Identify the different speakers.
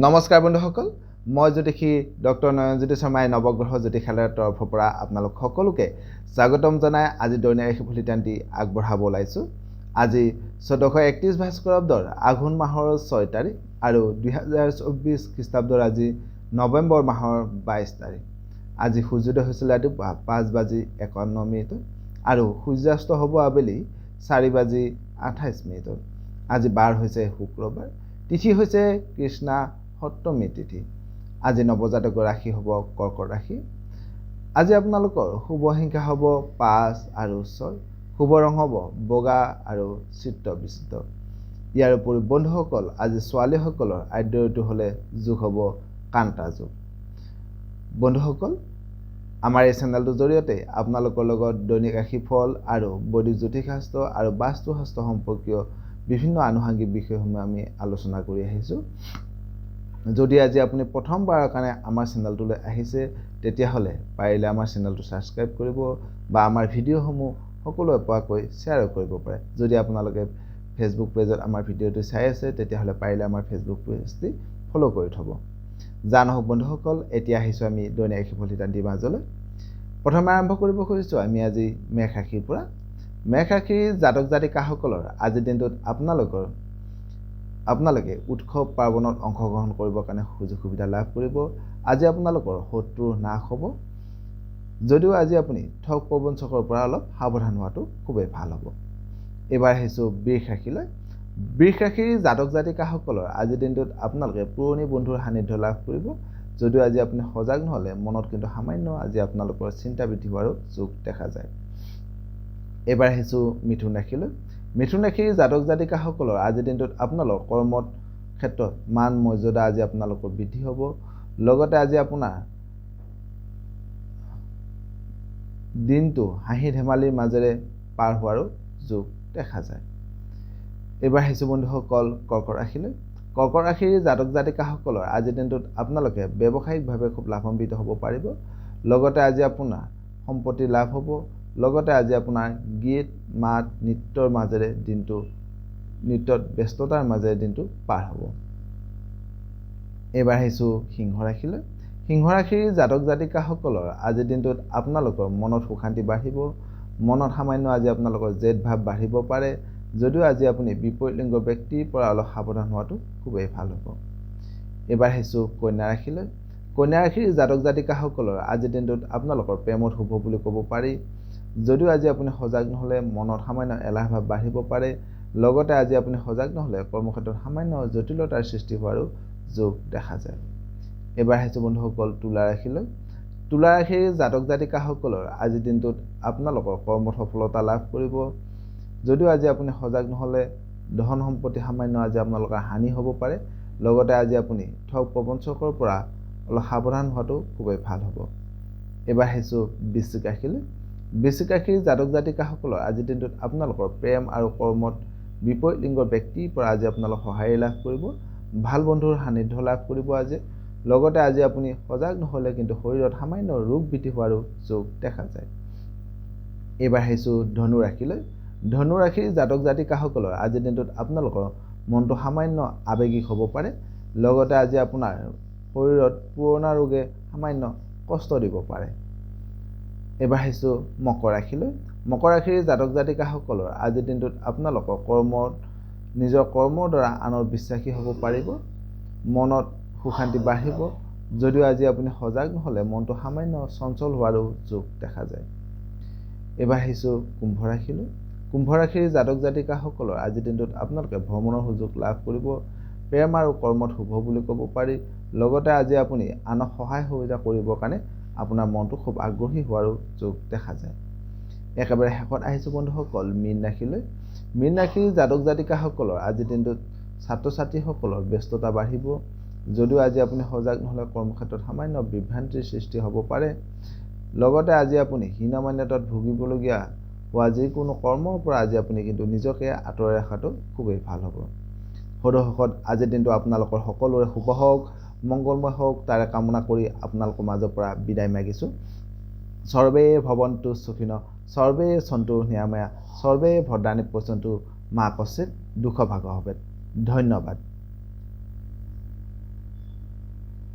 Speaker 1: নমস্কাৰ বন্ধুসকল, মই জ্যোতিষী ডক্টৰ নয়নজ্যোতি শৰ্মাই নৱগ্ৰহ জ্যোতিষালয়ৰ তৰফৰ পৰা আপোনালোক সকলোকে স্বাগতম জনাই আজি দৈনিক ৰাশি ফলিতান্তি আগবঢ়াব ওলাইছোঁ। আজি 1431 ভাস্কৰাব্দৰ আঘোণ মাহৰ 6 তাৰিখ আৰু 2024 খ্ৰীষ্টাব্দৰ আজি নৱেম্বৰ মাহৰ 22 তাৰিখ। আজি সূৰ্যোদয় হৈছিল ৰাতিপুৱা 5:51 আৰু সূৰ্যাস্ত হ'ব আবেলি 4:28। আজি বাৰ হৈছে শুক্ৰবাৰ, তিথি হৈছে কৃষ্ণা সপ্তমী তিথি। আজি নৱজাতকৰ ৰাশি হ'ব কৰ্কট ৰাশি। আজি আপোনালোকৰ শুভ সংখ্যা হ'ব 5 আৰু 6, শুভ ৰং হ'ব বগা আৰু চিত্ৰ বিচিত্ৰ। ইয়াৰ উপৰি বন্ধুসকল, আজি ছোৱালীসকলৰ আদ্য ঋতু হ'লে যোগ হ'ব কান্তা যোগ। বন্ধুসকল, আমাৰ এই চেনেলটোৰ জৰিয়তে আপোনালোকৰ লগত দৈনিক ৰাশিফল আৰু বৈদিক জ্যোতিষশাস্ত্ৰ আৰু বাস্তুশাস্ত্ৰ সম্পৰ্কীয় বিভিন্ন আনুষংগিক বিষয়সমূহ আমি আলোচনা কৰি আহিছোঁ। যদি আজি আপুনি প্ৰথমবাৰৰ কাৰণে আমাৰ চেনেলটোলৈ আহিছে, তেতিয়াহ'লে পাৰিলে আমাৰ চেনেলটো ছাবস্ক্ৰাইব কৰিব বা আমাৰ ভিডিঅ'সমূহ সকলোৱে পোৱাকৈ শ্বেয়াৰ কৰিব পাৰে। যদি আপোনালোকে ফেচবুক পেজত আমাৰ ভিডিঅ'টো চাই আছে, তেতিয়াহ'লে পাৰিলে আমাৰ ফেচবুক পেজটি ফ'ল' কৰি থ'ব। যা নহওক বন্ধুসকল, এতিয়া আহিছোঁ আমি দৈনিক ৰাশি ফলিতান্তিৰ মাজলৈ। প্ৰথমে আৰম্ভ কৰিব খুজিছোঁ আমি আজি মেষ ৰাশিৰ পৰা। মেষ ৰাশিৰ জাতক জাতিকাসকলৰ আজিৰ দিনটোত আপোনালোকে উৎসৱ পাৰ্বণত অংশগ্ৰহণ কৰিবৰ কাৰণে সুযোগ সুবিধা লাভ কৰিব। আজি আপোনালোকৰ শত্ৰু নাশ হ'ব। যদিও আজি আপুনি ঠগ প্ৰবঞ্চকৰ পৰা অলপ সাৱধান হোৱাটো খুবেই ভাল হ'ব। এইবাৰ আহিছোঁ বৃষ ৰাশিলৈ। বৃষ ৰাশিৰ জাতক জাতিকাসকলৰ আজিৰ দিনটোত আপোনালোকে পুৰণি বন্ধুৰ সান্নিধ্য লাভ কৰিব। যদিও আজি আপুনি সজাগ নহ'লে মনত কিন্তু সামান্য আজি আপোনালোকৰ চিন্তা বৃদ্ধি হোৱাৰো যোগ দেখা যায়। এইবাৰ আহিছোঁ মিথুন ৰাশিলৈ। মিথুন ৰাশিৰ জাতক জাতিকাসকলৰ আজিৰ দিনটোত আপোনালোকৰ কৰ্মৰ ক্ষেত্ৰত মান মৰ্যাদা আজি আপোনালোকৰ বৃদ্ধি হ'ব। লগতে আজি আপোনাৰ দিনটো হাঁহি ধেমালিৰ মাজেৰে পাৰ হোৱাৰো যোগ দেখা যায়। এইবাৰ আহিছোঁ বন্ধুসকল কৰ্কট ৰাশিলৈ। কৰ্কট ৰাশিৰ জাতক জাতিকাসকলৰ আজিৰ দিনটোত আপোনালোকে ব্যৱসায়িকভাৱে খুব লাভান্বিত হ'ব পাৰিব। লগতে আজি আপোনাৰ সম্পত্তি লাভ হ'ব। লগতে আজি আপোনাৰ গীত মাত নৃত্যৰ ব্যস্ততাৰ মাজেৰে দিনটো পাৰ হ'ব। এইবাৰ আহিছোঁ সিংহ ৰাশিলৈ। সিংহ ৰাশিৰ জাতক জাতিকাসকলৰ আজিৰ দিনটোত আপোনালোকৰ মনত সুশান্তি বাঢ়িব। মনত সামান্য আজি আপোনালোকৰ জেদ ভাৱ বাঢ়িব পাৰে। যদিও আজি আপুনি বিপৰীত লিংগৰ ব্যক্তিৰ পৰা অলপ সাৱধান হোৱাটো খুবেই ভাল হ'ব। এইবাৰ আহিছোঁ কন্যা ৰাশিলৈ। কন্যা ৰাশিৰ জাতক জাতিকাসকলৰ আজিৰ দিনটোত আপোনালোকৰ প্ৰেমত শুভ বুলি ক'ব পাৰি। যদিও আজি আপুনি সজাগ নহ'লে মনত সামান্য এলাহ ভাৱ বাঢ়িব পাৰে। লগতে আজি আপুনি সজাগ নহ'লে কৰ্মক্ষেত্ৰত সামান্য জটিলতাৰ সৃষ্টি হোৱাৰো যোগ দেখা যায়। এইবাৰ আহিছোঁ বন্ধুসকল তুলা ৰাশিলৈ। তুলা ৰাশিৰ জাতক জাতিকাসকলৰ আজিৰ দিনটোত আপোনালোকৰ কৰ্মত সফলতা লাভ কৰিব। যদিও আজি আপুনি সজাগ নহ'লে ধন সম্পত্তি সামান্য আজি আপোনালোকৰ হানি হ'ব পাৰে। লগতে আজি আপুনি ঠগ প্ৰবঞ্চকৰ পৰা অলপ সাৱধান হোৱাটো খুবেই ভাল হ'ব। এইবাৰ আহিছোঁ বৃশ্চিক ৰাশিলৈ। বৃশ্চিক ৰাশিৰ জাতক জাতিকাসকলৰ আজিৰ দিনটোত আপোনালোকৰ প্ৰেম আৰু কৰ্মত বিপৰীত লিংগৰ ব্যক্তিৰ পৰা আজি আপোনালোক সঁহাৰি লাভ কৰিব। ভাল বন্ধুৰ সান্নিধ্য লাভ কৰিব আজি। লগতে আজি আপুনি সজাগ নহ'লে কিন্তু শৰীৰত সামান্য ৰোগ বৃদ্ধি হোৱাৰো যোগ দেখা যায়। এইবাৰ আহিছোঁ ধনু ৰাশিলৈ। ধনু ৰাশিৰ জাতক জাতিকাসকলৰ আজিৰ দিনটোত আপোনালোকৰ মনটো সামান্য আৱেগিক হ'ব পাৰে। লগতে আজি আপোনাৰ শৰীৰত পুৰণা ৰোগে সামান্য কষ্ট দিব পাৰে। এইবাৰ আহিছোঁ মকৰ ৰাশিলৈ। মকৰ ৰাশিৰ জাতক জাতিকাসকলৰ আজিৰ দিনটোত আপোনালোকৰ নিজৰ কৰ্মৰ দ্বাৰা আনৰ বিশ্বাসী হ'ব পাৰিব। মনত সুশান্তি বাঢ়িব। যদিও আজি আপুনি সজাগ নহ'লে মনটো সামান্য চঞ্চল হোৱাৰো যোগ দেখা যায়। এইবাৰ আহিছোঁ কুম্ভ ৰাশিলৈ। কুম্ভ ৰাশিৰ জাতক জাতিকাসকলৰ আজিৰ দিনটোত আপোনালোকে ভ্ৰমণৰ সুযোগ লাভ কৰিব। প্ৰেম আৰু কৰ্মত শুভ বুলি ক'ব পাৰি। লগতে আজি আপুনি আনক সহায় সহযোগিতা কৰিবৰ কাৰণে আপোনাৰ মনটো খুব আগ্ৰহী হোৱাৰো যোগ দেখা যায়। একেবাৰে শেষত আহিছোঁ বন্ধুসকল মীন ৰাশিলৈ। মীন ৰাশিৰ জাতক জাতিকাসকলৰ আজিৰ দিনটোত ছাত্ৰ ছাত্ৰীসকলৰ ব্যস্ততা বাঢ়িব। যদিও আজি আপুনি সজাগ নহ'লে কৰ্মক্ষেত্ৰত সামান্য বিভ্ৰান্তিৰ সৃষ্টি হ'ব পাৰে। লগতে আজি আপুনি হীনমান্যতাত ভুগিবলগীয়া হোৱা যিকোনো কৰ্মৰ পৰা আজি আপুনি কিন্তু নিজকে আঁতৰাই ৰখাটো খুবেই ভাল হ'ব। সদুশেষত আজিৰ দিনটো আপোনালোকৰ সকলোৰে শুভ হওক, মংগলময় হওক তাৰে কামনা কৰি আপোনালোকৰ মাজৰ পৰা বিদায় মাগিছোঁ। সৰ্বে ভৱন্তু সুখিনঃ, সৰ্বে সন্তু নিৰাময়া, সৰ্বে ভদ্ৰাণি পশ্যন্তু মা কশ্চিৎ দুঃখভাগঃ ভৱেৎ। ধন্যবাদ।